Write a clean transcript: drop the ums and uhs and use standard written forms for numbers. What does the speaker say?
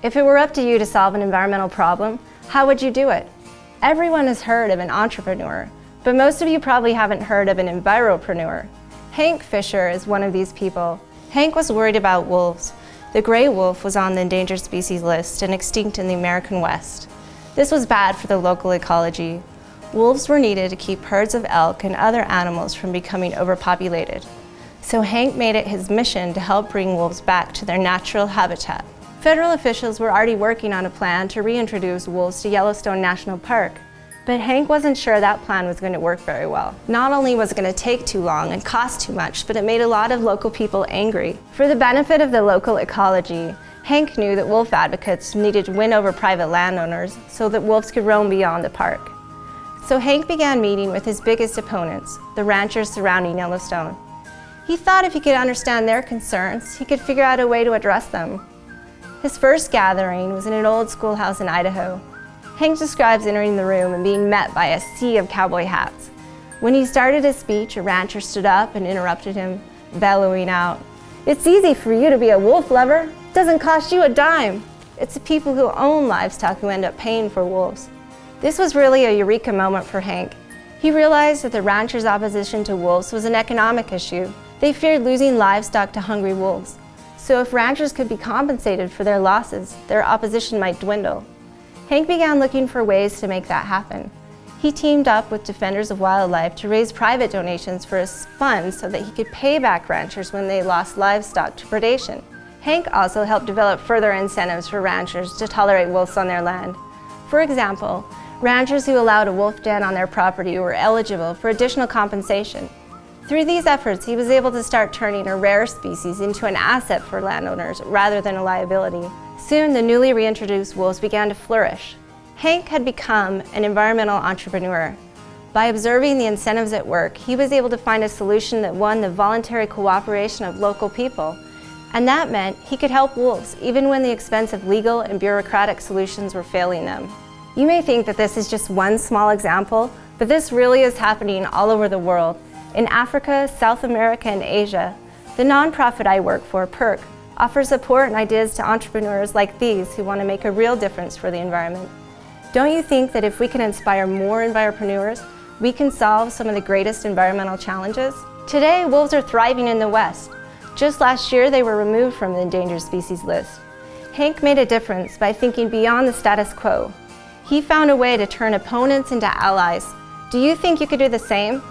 If it were up to you to solve an environmental problem, how would you do it? Everyone has heard of an entrepreneur, but most of you probably haven't heard of an enviropreneur. Hank Fischer is one of these people. Hank was worried about wolves. The gray wolf was on the endangered species list and extinct in the American West. This was bad for the local ecology. Wolves were needed to keep herds of elk and other animals from becoming overpopulated. So Hank made it his mission to help bring wolves back to their natural habitat. Federal officials were already working on a plan to reintroduce wolves to Yellowstone National Park, but Hank wasn't sure that plan was going to work very well. Not only was it going to take too long and cost too much, but it made a lot of local people angry. For the benefit of the local ecology, Hank knew that wolf advocates needed to win over private landowners so that wolves could roam beyond the park. So Hank began meeting with his biggest opponents, the ranchers surrounding Yellowstone. He thought if he could understand their concerns, he could figure out a way to address them. His first gathering was in an old schoolhouse in Idaho. Hank describes entering the room and being met by a sea of cowboy hats. When he started his speech, a rancher stood up and interrupted him, bellowing out, "It's easy for you to be a wolf lover. It doesn't cost you a dime. It's the people who own livestock who end up paying for wolves." This was really a eureka moment for Hank. He realized that the ranchers' opposition to wolves was an economic issue. They feared losing livestock to hungry wolves. So if ranchers could be compensated for their losses, their opposition might dwindle. Hank began looking for ways to make that happen. He teamed up with Defenders of Wildlife to raise private donations for a fund so that he could pay back ranchers when they lost livestock to predation. Hank also helped develop further incentives for ranchers to tolerate wolves on their land. For example, ranchers who allowed a wolf den on their property were eligible for additional compensation. Through these efforts, he was able to start turning a rare species into an asset for landowners rather than a liability. Soon, the newly reintroduced wolves began to flourish. Hank had become an environmental entrepreneur. By observing the incentives at work, he was able to find a solution that won the voluntary cooperation of local people. And that meant he could help wolves, even when the expensive legal and bureaucratic solutions were failing them. You may think that this is just one small example, but this really is happening all over the world. In Africa, South America, and Asia, the nonprofit I work for, PERC, offers support and ideas to entrepreneurs like these who want to make a real difference for the environment. Don't you think that if we can inspire more enviropreneurs, we can solve some of the greatest environmental challenges? Today, wolves are thriving in the West. Just last year, they were removed from the endangered species list. Hank made a difference by thinking beyond the status quo. He found a way to turn opponents into allies. Do you think you could do the same?